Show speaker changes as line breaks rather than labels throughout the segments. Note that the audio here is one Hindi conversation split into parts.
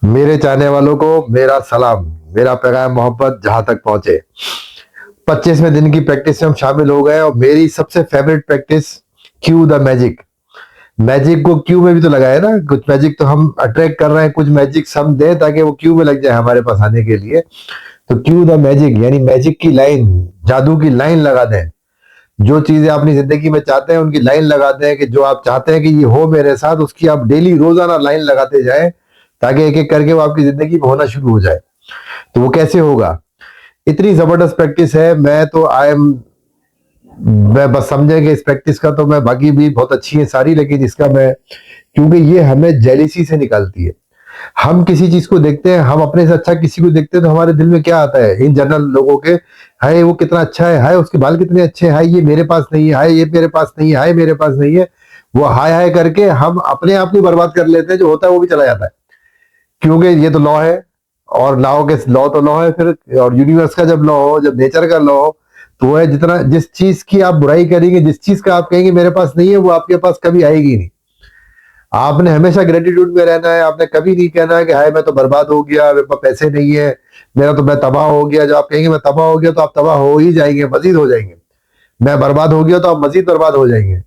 मेरे चाहने वालों को मेरा सलाम, मेरा पैगाम मोहब्बत जहां तक पहुंचे। 25वें दिन की प्रैक्टिस में हम शामिल हो गए और मेरी सबसे favourite practice, Q the magic. Magic को क्यू में भी तो लगाए ना, कुछ मैजिक तो हम अट्रैक्ट कर रहे हैं, कुछ मैजिक हम दें ताकि वो क्यू में लग जाए हमारे पास आने के लिए। तो क्यू द मैजिक यानी मैजिक की लाइन, जादू की लाइन लगा दें। जो चीजें अपनी जिंदगी में चाहते हैं उनकी लाइन लगाते हैं, कि जो आप चाहते हैं कि ये हो मेरे साथ, उसकी आप डेली रोजाना लाइन लगाते जाएं, ताकि एक एक करके वो आपकी जिंदगी में होना शुरू हो जाए। तो वो कैसे होगा? इतनी जबरदस्त प्रैक्टिस है। मैं बस समझे कि इस प्रैक्टिस का तो मैं, बाकी भी बहुत अच्छी है सारी, लेकिन इसका मैं, क्योंकि ये हमें जेलिसी से निकालती है। हम किसी चीज को देखते हैं, हम अपने से अच्छा किसी को देखते हैं, तो हमारे दिल में क्या आता है इन जनरल लोगों के? हाय वो कितना अच्छा है, हाय उसके बाल कितने अच्छे हैं, हाय ये मेरे पास नहीं है, हाय ये मेरे पास नहीं है, हाय मेरे पास नहीं है। वो हाय हाय करके हम अपने आप को बर्बाद कर लेते हैं, जो होता है वो भी चला जाता है। क्योंकि ये तो लॉ है, और लॉ के लॉ तो लॉ है फिर, और यूनिवर्स का जब लॉ हो, जब नेचर का लॉ हो, तो वो है जितना, जिस चीज की आप बुराई करेंगे, जिस चीज का आप कहेंगे मेरे पास नहीं है, वो आपके पास कभी आएगी नहीं। आपने हमेशा ग्रेटिट्यूड में रहना है। आपने कभी नहीं कहना है कि हाय मैं तो बर्बाद हो गया, मेरे पास पैसे नहीं है, मेरा तो, मैं तबाह हो गया। जब आप कहेंगे मैं तबाह हो गया, तो आप तबाह हो ही जाएंगे, मजीद हो जाएंगे। मैं बर्बाद हो गया, तो आप मजीद बर्बाद हो जाएंगे।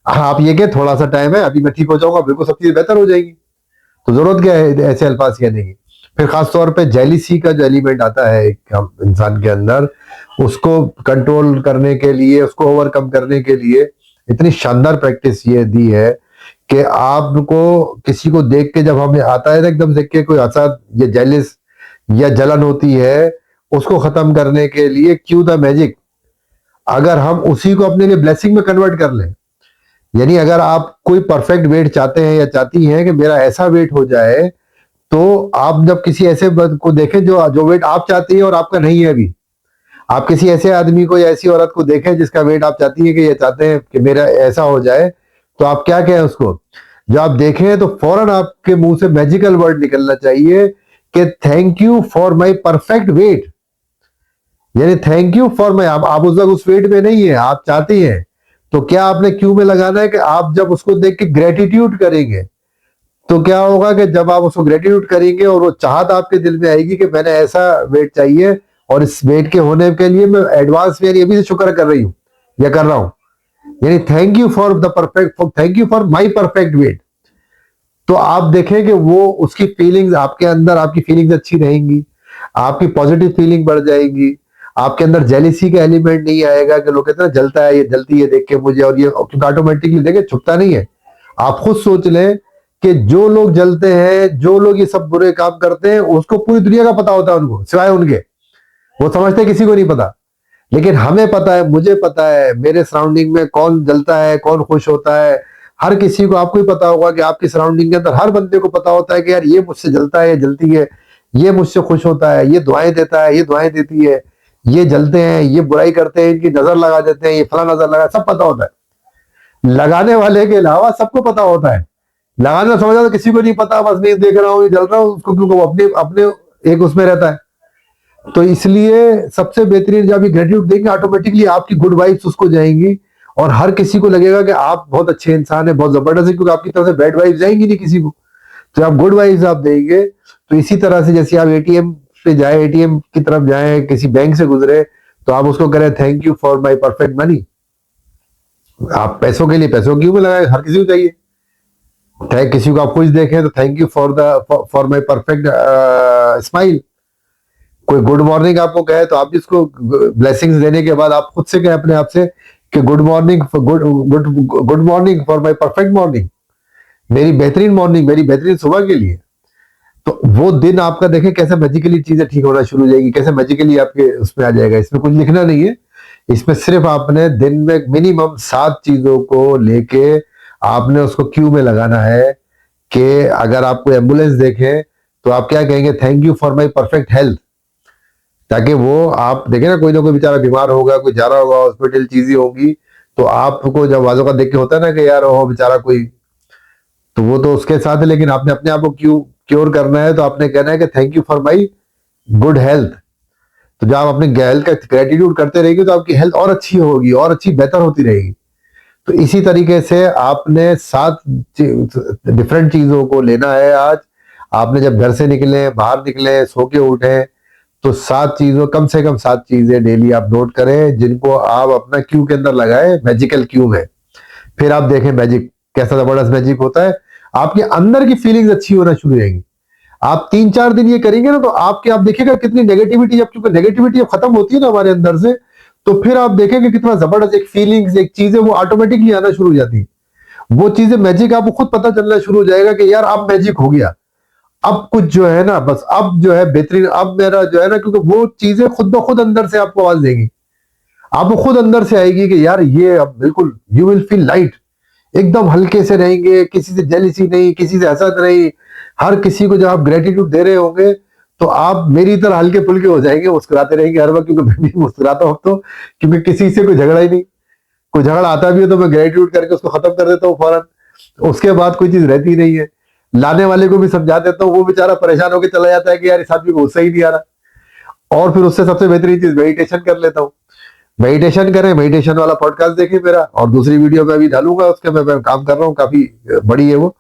आप ये कि थोड़ा सा टाइम है, अभी मैं ठीक हो जाऊंगा, बिल्कुल सब चीजें बेहतर हो जाएगी। तो जरूरत क्या है ऐसे अल्फाज कहने की? फिर खास तौर पे जेलिसी का जो एलिमेंट आता है एक इंसान के अंदर, उसको कंट्रोल करने के लिए, उसको ओवरकम करने के लिए इतनी शानदार प्रैक्टिस ये दी है कि आपको किसी को देख के, जब हमें आता है ना एकदम देख के कोई हसद या जेलिस या जलन होती है, उसको खत्म करने के लिए क्यू द मैजिक, अगर हम उसी को अपने लिए ब्लेसिंग में कन्वर्ट कर लें। यानी अगर आप कोई परफेक्ट वेट चाहते हैं या चाहती हैं कि मेरा ऐसा वेट हो जाए, तो आप जब किसी ऐसे को देखें जो जो वेट आप चाहती है और आपका नहीं है अभी, आप किसी ऐसे आदमी को या ऐसी औरत को देखें जिसका वेट आप चाहती है कि ये चाहते हैं कि मेरा ऐसा हो जाए, तो आप क्या कहें उसको? जब आप देखें तो फौरन आपके मुंह से मैजिकल वर्ड निकलना चाहिए कि thank you for my perfect weight. यानी थैंक यू फॉर माई, आप उस वक्त उस वेट में नहीं है, आप चाहती हैं। तो क्या आपने क्यू में लगाना है कि आप जब उसको देख के ग्रेटिट्यूड करेंगे, तो क्या होगा कि जब आप उसको ग्रेटिट्यूड करेंगे और वो चाहत आपके दिल में आएगी कि मैंने ऐसा वेट चाहिए, और इस वेट के होने के लिए मैं एडवांस में, यानी अभी से शुक्र कर रही हूँ या कर रहा हूँ। यानी thank you for the perfect, thank you for my perfect weight. तो आप देखें कि वो उसकी फीलिंग्स आपके अंदर, आपकी फीलिंग्स अच्छी रहेंगी, आपकी पॉजिटिव फीलिंग बढ़ जाएगी। आपके अंदर जेलिसी का एलिमेंट नहीं आएगा कि लोग कहते हैं जलता है, ये जलती है देख के मुझे, और ये क्योंकि ऑटोमेटिकली देखे छुपता नहीं है। आप खुद सोच लें कि जो लोग जलते हैं, जो लोग ये सब बुरे काम करते हैं, उसको पूरी दुनिया का पता होता है उनको, सिवाय उनके। वो समझते हैं किसी को नहीं पता, लेकिन हमें पता है, मुझे पता है, मेरे सराउंडिंग में कौन जलता है, कौन खुश होता है। हर किसी को, आपको ही पता होगा कि आपकी सराउंडिंग के अंदर हर बंदे को पता होता है कि यार ये मुझसे जलता है, ये जलती है, ये मुझसे खुश होता है, ये दुआएं देता है, ये दुआएं देती है, ये जलते हैं, ये बुराई करते हैं, इनकी नजर लगा देते हैं, ये फला नजर लगा, सब पता होता है। लगाने वाले के अलावा सबको पता होता है। लगाना समझा तो किसी को नहीं पता, बस मैं देख रहा हूँ ये जल रहा हूँ उसको, क्योंकि वो अपने अपने एक उसमें रहता है। तो इसलिए सबसे बेहतरीन, जब ये ग्रेटिट्यूड देंगे, ऑटोमेटिकली आपकी गुड वाइब्स उसको जाएंगी, और हर किसी को लगेगा कि आप बहुत अच्छे इंसान है, बहुत जबरदस्त है, क्योंकि आपकी तरफ से बैड वाइब्स जाएंगी नहीं किसी को। तो आप गुड वाइब्स आप देंगे। तो इसी तरह से जैसे आप एटीएम पे जाए, एटीएम की तरफ जाए, किसी बैंक से गुजरे, तो आप उसको करें thank you for my perfect money. आप पैसों के लिए पैसों क्यों में लगाए, हर किसी को चाहिए। किसी को आप खुश देखें तो thank you for my perfect smile. कोई गुड मॉर्निंग आपको कहे, तो आप जिसको ब्लेसिंग्स देने के बाद आप खुद से कहें अपने आप से कि good morning, good good good morning for my perfect morning, मेरी बेहतरीन मॉर्निंग, मेरी बेहतरीन सुबह के लिए। तो वो दिन आपका देखें कैसे मैजिकली चीजें ठीक होना शुरू हो जाएगी, कैसे मैजिकली आपके उसमें आ जाएगा। इसमें कुछ लिखना नहीं है, इसमें सिर्फ आपने दिन में मिनिमम 7 चीजों को लेके आपने उसको क्यू में लगाना है। कि अगर आपको एम्बुलेंस देखे, तो आप क्या कहेंगे? Thank you for my perfect health. ताकि वो, आप देखें ना कोई बेचारा बीमार होगा, कोई जा रहा होगा हॉस्पिटल, चीजें होंगी, तो आपको जब वाजों का देख के होता है ना कि यार ओ बेचारा कोई, तो वो तो उसके साथ है, लेकिन आपने अपने आप को क्योर करना है, तो आपने कहना है कि thank you for my good health. तो जब आप अपने हेल्थ का ग्रेटिट्यूड करते रहेंगे, तो आपकी हेल्थ और अच्छी होगी, और अच्छी बेहतर होती रहेगी। तो इसी तरीके से आपने 7 डिफरेंट चीजों को लेना है आज। आपने जब घर से निकले, बाहर निकले, सो के उठे, तो 7 चीजों, कम से कम 7 चीजें डेली आप नोट करें, जिनको आप अपना क्यू के अंदर लगाए, मैजिकल क्यू में। फिर आप देखें मैजिक कैसा जबरदस्त मैजिक होता है। आपके अंदर की फीलिंग्स अच्छी होना शुरू हो जाएंगी। आप 3-4 दिन ये करेंगे ना, तो आप देखिएगा कितनी नेगेटिविटी, जब क्योंकि नेगेटिविटी जब खत्म होती है ना हमारे अंदर से, तो फिर आप देखेंगे कितना जबरदस्त एक फीलिंग्स, एक चीजें वो ऑटोमेटिकली आना शुरू हो जाती है। वो चीजें मैजिक आपको खुद पता चलना शुरू हो जाएगा कि यार अब मैजिक हो गया, अब कुछ जो है ना, बस अब जो है बेहतरीन, अब मेरा जो है ना, क्योंकि वो चीजें खुद ब खुद अंदर से आपको आवाज देगी, आपको खुद अंदर से आएगी कि यार ये अब बिल्कुल यू विल फील लाइट, एकदम हल्के से रहेंगे, किसी से जेलिसी नहीं, किसी से हसद नहीं। हर किसी को जब आप ग्रेटिट्यूड दे रहे होंगे, तो आप मेरी तरह हल्के फुल्के हो जाएंगे, मुस्कुराते रहेंगे हर वक्त, क्योंकि मैं भी मुस्कुराता हूं तो, क्योंकि किसी से कोई झगड़ा ही नहीं। कोई झगड़ा आता भी है तो मैं ग्रेटिट्यूड करके उसको खत्म कर देता हूँ फौरन, उसके बाद कोई चीज रहती नहीं है। लाने वाले को भी समझा देता हूँ, वो बेचारा परेशान होकर चला जाता है कि यार इस आदमी को गुस्सा ही नहीं आ रहा। और फिर उससे सबसे बेहतरीन चीज मेडिटेशन कर लेता हूँ। मेडिटेशन करें, मेडिटेशन वाला पॉडकास्ट देखें मेरा, और दूसरी वीडियो में अभी डालूंगा, उसके मैं काम कर रहा हूँ, काफी बड़ी है वो,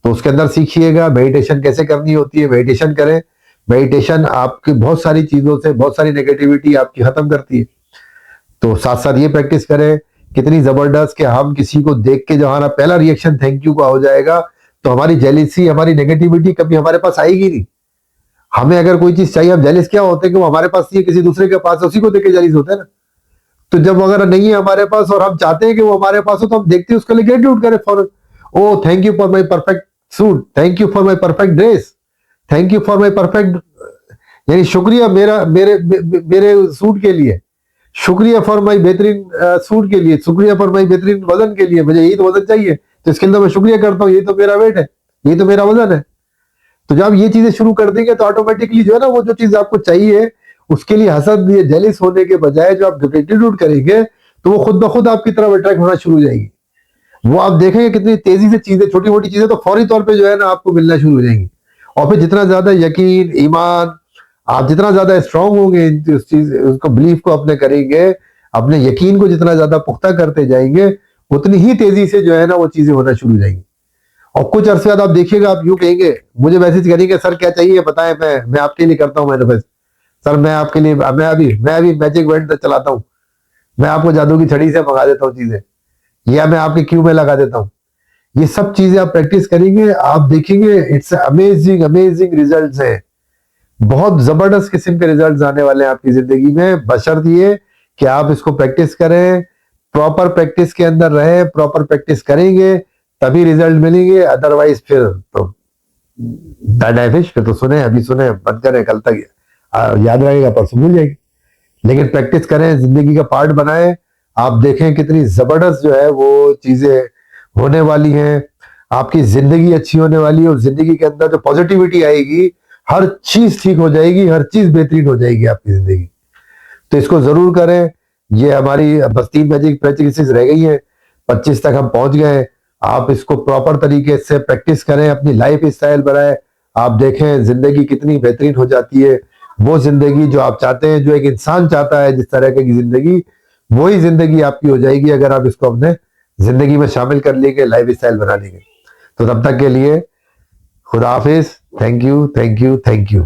तो उसके अंदर सीखिएगा मेडिटेशन कैसे करनी होती है। मेडिटेशन करें, मेडिटेशन आपकी बहुत सारी चीजों से, बहुत सारी नेगेटिविटी आपकी खत्म करती है। तो साथ साथ ये प्रैक्टिस करें, कितनी जबरदस्त कि हम किसी को देख के जो हमारा पहला रिएक्शन थैंक यू का हो जाएगा, तो हमारी जेलिसी, हमारी नेगेटिविटी कभी हमारे पास आएगी नहीं। हमें अगर कोई चीज चाहिए, हम जेलिस क्या होते हैं कि वो हमारे पास नहीं है, किसी दूसरे के पास, उसी को देख के जेलिस होते हैं ना। तो जब अगर नहीं है हमारे पास और हम चाहते हैं कि वो हमारे पास हो, तो हम देखते हैं उसके लिए ग्रेटिट्यूड करें for, oh thank you for my perfect suit, thank you for my perfect dress, thank you for my perfect, यानी शुक्रिया मेरा मेरे मेरे सूट के लिए, शुक्रिया फॉर माई बेहतरीन सूट के लिए, शुक्रिया फॉर माई बेहतरीन वजन के लिए, मुझे यही तो वजन चाहिए, तो इसके अंदर मैं शुक्रिया करता हूँ, यही तो मेरा वेट है, यही तो मेरा वजन है। तो जब ये चीजें शुरू कर देंगे, तो ऑटोमेटिकली जो है ना, वो जो चीज आपको चाहिए, उसके लिए हसद या जेलिस होने के बजाय जो आप ग्रेटिट्यूड करेंगे, तो वो खुद ब खुद आपकी तरफ अट्रैक्ट होना शुरू हो जाएगी। वो आप देखेंगे कितनी तेजी से चीजें, छोटी मोटी चीजें तो फौरी तौर पे जो है ना आपको मिलना शुरू हो जाएंगी। और फिर जितना ज्यादा यकीन, ईमान, आप जितना ज्यादा स्ट्रांग होंगे उस चीज, उसको बिलीफ को अपने करेंगे, अपने यकीन को जितना ज्यादा पुख्ता करते जाएंगे, उतनी ही तेजी से जो है ना वो चीजें होना शुरू हो जाएंगी। और कुछ अरसे बाद आप देखिएगा, आप यूं कहेंगे, मुझे मैसेज करेंगे, सर क्या चाहिए बताएं, मैं आपके लिए करता हूँ मैनिफेस्ट, सर मैं आपके लिए, मैं अभी मैजिक वर्ड चलाता हूँ, मैं आपको जादू की छड़ी से मंगा देता हूँ चीजें, या मैं आपके क्यू में लगा देता हूँ। ये सब चीजें आप प्रैक्टिस करेंगे, आप देखेंगे इट्स अमेजिंग अमेजिंग रिजल्ट्स हैं। बहुत जबरदस्त किस्म के रिजल्ट्स आने वाले हैं आपकी जिंदगी में, बशर्ते ये कि आप इसको प्रैक्टिस करें, प्रॉपर प्रैक्टिस के अंदर रहें, प्रॉपर प्रैक्टिस करेंगे तभी रिजल्ट मिलेंगे। अदरवाइज फिर तो फिश, फिर तो सुने, अभी सुने, बंद करें, कल तक याद रहेगा, परसों भूल जाएंगे। लेकिन प्रैक्टिस करें, जिंदगी का पार्ट बनाएं, आप देखें कितनी जबरदस्त जो है वो चीजें होने वाली हैं। आपकी जिंदगी अच्छी होने वाली है, और जिंदगी के अंदर जो पॉजिटिविटी आएगी, हर चीज ठीक हो जाएगी, हर चीज बेहतरीन हो जाएगी आपकी जिंदगी। तो इसको जरूर करें। ये हमारी बस 3 मैजिक प्रैक्टिसेस रह गई है, 25 तक हम पहुंच गए। आप इसको प्रॉपर तरीके से प्रैक्टिस करें, अपनी लाइफ स्टाइल बनाएं, आप देखें जिंदगी कितनी बेहतरीन हो जाती है। वो जिंदगी जो आप चाहते हैं, जो एक इंसान चाहता है, जिस तरह की जिंदगी, वही जिंदगी आपकी हो जाएगी, अगर आप इसको अपने जिंदगी में शामिल कर लेंगे, लाइफ स्टाइल बना लेंगे। तो तब तक के लिए खुदा हाफिज, thank you, thank you, thank you.